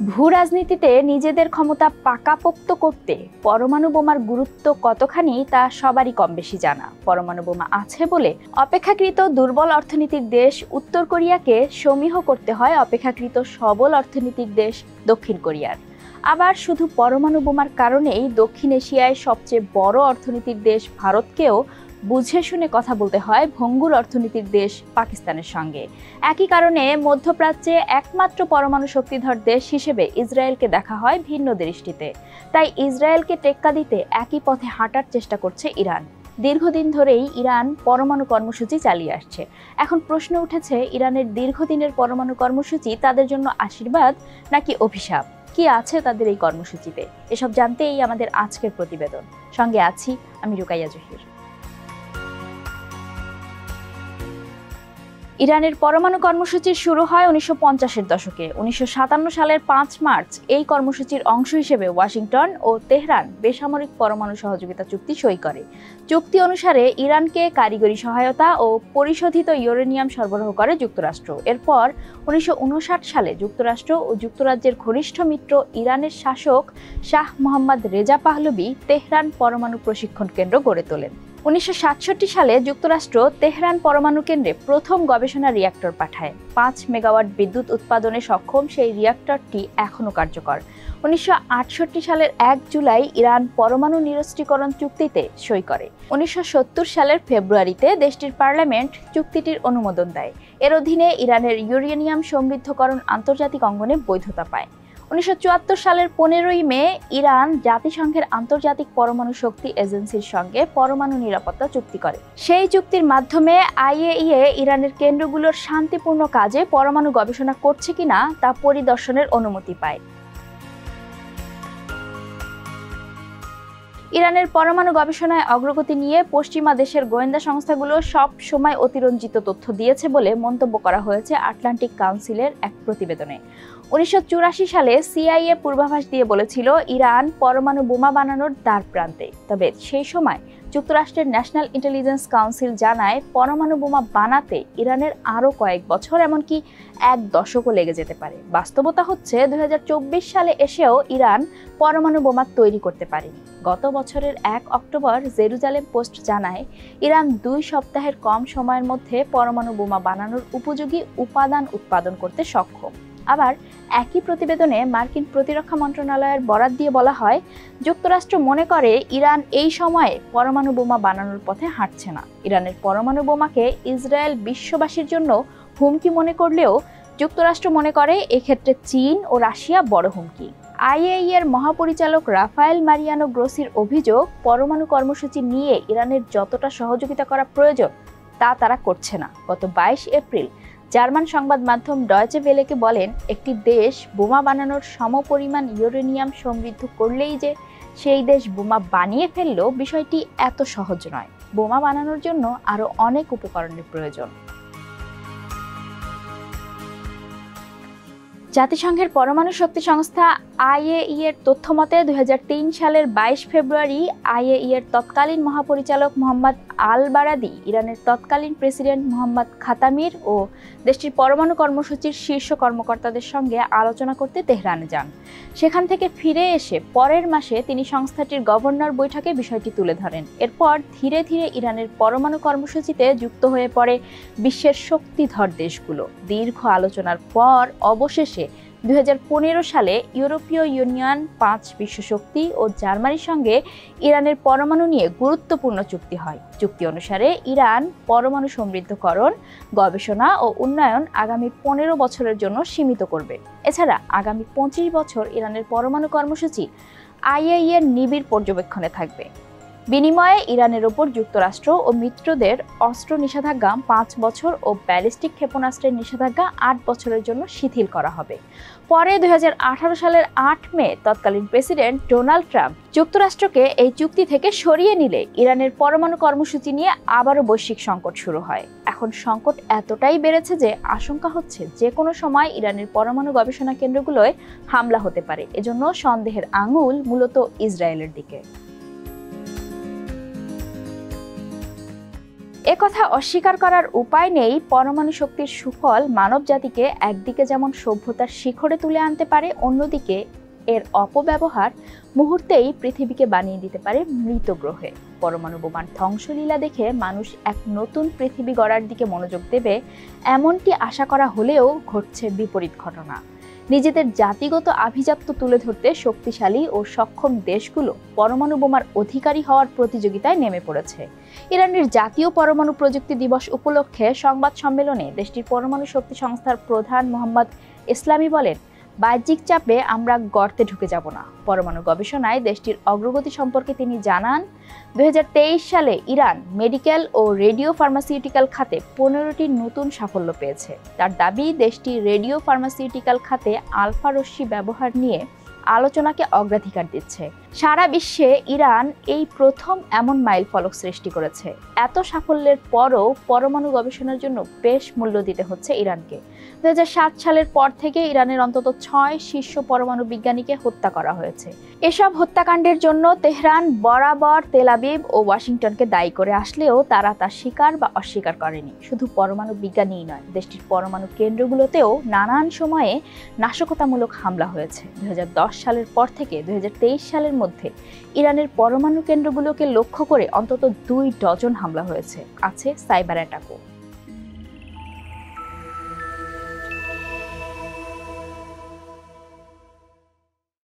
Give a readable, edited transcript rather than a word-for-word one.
ভূ রাজনীতিতে নিজেদের ক্ষমতা পাকাপোক্ত করতে পরমাণু বোমার গুরুত্ব কতখানি তা সবারই কম বেশি জানা। পরমাণু বোমা আছে বলে অপেক্ষাকৃত দুর্বল অর্থনীতির দেশ উত্তর কোরিয়াকে সমীহ করতে হয় অপেক্ষাকৃত সবল অর্থনীতির দেশ দক্ষিণ কোরিয়ার। আবার শুধু পরমাণু বোমার কারণেই দক্ষিণ এশিয়ায় সবচেয়ে বড় অর্থনীতির দেশ ভারতকেও বুঝে শুনে কথা বলতে হয় ভঙ্গুর অর্থনীতির দেশ পাকিস্তানের সঙ্গে। একই কারণে মধ্যপ্রাচ্যে একমাত্র পরমাণু শক্তিধর দেশ হিসেবে ইসরায়েলকে দেখা হয় ভিন্ন দৃষ্টিতে। তাই ইসরায়েলকে টেক্কা দিতে একই পথে হাঁটার চেষ্টা করছে ইরান। দীর্ঘদিন ধরেই ইরান পরমাণু কর্মসূচি চালিয়ে আসছে। এখন প্রশ্ন উঠেছে, ইরানের দীর্ঘদিনের পরমাণু কর্মসূচি তাদের জন্য আশীর্বাদ নাকি অভিশাপ? কি আছে তাদের এই কর্মসূচিতে? এসব জানতেই আমাদের আজকের প্রতিবেদন। সঙ্গে আছি আমি রুকাইয়া জহির। ইরানের পরমাণু কর্মসূচি শুরু হয় 1950-এর দশকে। 1957 সালের 5 মার্চ এই কর্মসূচির অংশ হিসেবে ওয়াশিংটন ও তেহরান বেসামরিক পরমাণু সহযোগিতা চুক্তি সই করে। চুক্তি অনুসারে ইরানকে কারিগরি সহায়তা ও পরিশোধিত ইউরেনিয়াম সরবরাহ করে যুক্তরাষ্ট্র। এরপর 1959 সালে যুক্তরাষ্ট্র ও যুক্তরাজ্যের ঘনিষ্ঠ মিত্র ইরানের শাসক শাহ মোহাম্মদ রেজা পাহলভি তেহরান পরমাণু প্রশিক্ষণ কেন্দ্র গড়ে তোলেন। 1967 সালে যুক্তরাষ্ট্র তেহরান পরমাণু কেন্দ্রে প্রথম গবেষণা রিঅ্যাক্টর পাঠায়। 5 মেগাওয়াট বিদ্যুৎ উৎপাদনে সক্ষম সেই রিঅ্যাক্টরটি এখনও কার্যকর। 1968 সালের 1 জুলাই ইরান পরমাণু নিরস্ত্রীকরণ চুক্তিতে সই করে। 1970 সালের ফেব্রুয়ারিতে দেশটির পার্লামেন্ট চুক্তিটির অনুমোদন দেয়। এর অধীনে ইরানের ইউরেনিয়াম সমৃদ্ধকরণ আন্তর্জাতিক অঙ্গনে বৈধতা পায়। 1974 সালের 15ই মে ইরান জাতিসংঘের আন্তর্জাতিক পরমাণু শক্তি এজেন্সির সঙ্গে পরমাণু নিরাপত্তা চুক্তি করে। সেই চুক্তির মাধ্যমে আইএইএ ইরানের কেন্দ্রগুলোর শান্তিপূর্ণ কাজে পরমাণু গবেষণা করছে কিনা তা পরিদর্শনের অনুমতি পায়। ইরানের পরমাণু গবেষণায় অগ্রগতি নিয়ে পশ্চিমা দেশের গোয়েন্দা সংস্থাগুলো সব সময় অতিরঞ্জিত তথ্য দিয়েছে বলে মন্তব্য করা হয়েছে আটলান্টিক কাউন্সিলের এক প্রতিবেদনে। 1984 সালে সিআইএ পূর্বাভাস দিয়ে বলেছিল ইরান পরমাণু বোমা বানানোর দ্বার প্রান্তে। তবে সেই সময় যুক্তরাষ্ট্রের ন্যাশনাল ইন্টেলিজেন্স কাউন্সিল জানায় পরমাণু বোমা বানাতে ইরানের আরও কয়েক বছর, এমনকি 1 দশকও লেগে যেতে পারে। বাস্তবতা হচ্ছে 2024 সালে এসেও ইরান পরমাণু বোমা তৈরি করতে পারেনি। গত বছরের 1 অক্টোবর জেরুজালেম পোস্ট জানায় ইরান 2 সপ্তাহের কম সময়ের মধ্যে পরমাণু বোমা বানানোর উপযোগী উপাদান উৎপাদন করতে সক্ষম। আবার একই প্রতিবেদনে মার্কিন প্রতিরক্ষা মন্ত্রণালয়ের বরাত দিয়ে বলা হয়, যুক্তরাষ্ট্র মনে করে ইরান এই সময়ে পরমাণু বোমা বানানোর পথে হাঁটছে না। ইরানের পরমাণু বোমাকে ইসরায়েল বিশ্ববাসীর জন্য হুমকি মনে করলেও যুক্তরাষ্ট্র মনে করে এক্ষেত্রে চীন ও রাশিয়া বড় হুমকি। আইএইএর মহাপরিচালক রাফায়েল মারিয়ানো গ্রোসির অভিযোগ, পরমাণু কর্মসূচি নিয়ে ইরানের যতটা সহযোগিতা করা প্রয়োজন তা তারা করছে না। গত 22 এপ্রিল জার্মান সংবাদ মাধ্যম ডয়েচে ভেলেকে বলেন, একটি দেশ বোমা বানানোর সমপরিমাণ ইউরেনিয়াম সমৃদ্ধ করলেই যে সেই দেশ বোমা বানিয়ে ফেললো, বিষয়টি এত সহজ নয়। বোমা বানানোর জন্য আরও অনেক উপকরণের প্রয়োজন। জাতিসংঘের পরমাণু শক্তি সংস্থা আইএই এর তথ্য মতে 2003 সালের 22 ফেব্রুয়ারি আইএই এর তৎকালীন মহাপরিচালক মোহাম্মদ আল বারাদি ইরানের তৎকালীন প্রেসিডেন্ট মোহাম্মদ খাতামির ও দেশটির পরমাণু কর্মসূচির শীর্ষ কর্মকর্তাদের সঙ্গে আলোচনা করতে তেহরানে যান। সেখান থেকে ফিরে এসে পরের মাসে তিনি সংস্থাটির গভর্নর বৈঠকে বিষয়টি তুলে ধরেন। এরপর ধীরে ধীরে ইরানের পরমাণু কর্মসূচিতে যুক্ত হয়ে পড়ে বিশ্বের শক্তিধর দেশগুলো। দীর্ঘ আলোচনার পর অবশেষে 2015 সালে ইউরোপীয় ইউনিয়ন, 5 বিশ্বশক্তি ও জার্মানির সঙ্গে ইরানের পরমাণু নিয়ে গুরুত্বপূর্ণ চুক্তি হয়। চুক্তি অনুসারে ইরান পরমাণু সমৃদ্ধকরণ, গবেষণা ও উন্নয়ন আগামী 15 বছরের জন্য সীমিত করবে। এছাড়া আগামী 25 বছর ইরানের পরমাণু কর্মসূচি আইএই এর নিবিড় পর্যবেক্ষণে থাকবে। বিনিময়ে ইরানের ওপর যুক্তরাষ্ট্র ও মিত্রদের অস্ত্র নিষেধাজ্ঞা 5 বছর ও ব্যালিস্টিক ক্ষেপণাস্ত্রের নিষেধাজ্ঞা 8 বছরের জন্য শিথিল করা হবে। পরে 2018 সালের 8 মে তৎকালীন প্রেসিডেন্ট ডোনাল্ড ট্রাম্প যুক্তরাষ্ট্রকে এই চুক্তি থেকে সরিয়ে নিলে ইরানের পরমাণু কর্মসূচি নিয়ে আবারও বৈশ্বিক সংকট শুরু হয়। এখন সংকট এতটাই বেড়েছে যে আশঙ্কা হচ্ছে যে কোনো সময় ইরানের পরমাণু গবেষণা কেন্দ্রগুলোয় হামলা হতে পারে। এজন্য সন্দেহের আঙুল মূলত ইসরায়েলের দিকে। একথা অস্বীকার করার উপায় নেই। পরমাণু শক্তির সুফল মানব জাতিকে একদিকে যেমন সভ্যতার শিখরে তুলে আনতে পারে, অন্যদিকে এর অপব্যবহার মুহূর্তেই পৃথিবীকে বানিয়ে দিতে পারে মৃত গ্রহে। পরমাণু বোমার ধ্বংসলীলা দেখে মানুষ এক নতুন পৃথিবী গড়ার দিকে মনোযোগ দেবে, এমনটি আশা করা হলেও ঘটছে বিপরীত ঘটনা। নিজেদের জাতিগত আভিজাত্য তুলে ধরতে শক্তিশালী ও সক্ষম দেশগুলো পরমাণু বোমার অধিকারী হওয়ার প্রতিযোগিতায় নেমে পড়েছে। ইরানের জাতীয় পরমাণু প্রযুক্তি দিবস উপলক্ষে সংবাদ সম্মেলনে দেশটির পরমাণু শক্তি সংস্থার প্রধান মোহাম্মদ ইসলামি বলেন, বাহ্যিক চাপে আমরা গর্তে ঢুকে যাব না। পরমাণু গবেষণায় দেশটির অগ্রগতি সম্পর্কে তিনি জানান, 2023 সালে ইরান মেডিকেল ও রেডিও ফার্মাসিউটিক্যাল খাতে 15টি নতুন সাফল্য পেয়েছে। তার দাবি, দেশটি রেডিও ফার্মাসিউটিক্যাল খাতে আলফা রশ্মি ব্যবহার নিয়ে আলোচনাকে অগ্রাধিকার দিচ্ছে। সারা বিশ্বে ইরান এই প্রথম এমন মাইলফলক সৃষ্টি করেছে। এত সাফল্যের পরও পরমাণু গবেষণার জন্য বেশ মূল্য দিতে হচ্ছে ইরানকে। 2007 সালের পর থেকে ইরানের অন্তত 6 শীর্ষ পরমাণু বিজ্ঞানীকে হত্যা করা হয়েছে। এসব হত্যাকাণ্ডের জন্য তেহরান বরাবর তেল আবিব ও ওয়াশিংটনকে দায়ী করে আসলেও তারা তা স্বীকার বা অস্বীকার করেনি। শুধু পরমাণু বিজ্ঞানীই নয়, দেশটির পরমাণু কেন্দ্রগুলোতেও নানান সময়ে নাশকতামূলক হামলা হয়েছে। 2010 সালের পর থেকে 2023 সালের মধ্যে ইরানের পরমাণু কেন্দ্রগুলোকে লক্ষ্য করে অন্তত 2 ডজন হামলা হয়েছে। আছে সাইবার অ্যাটাকও।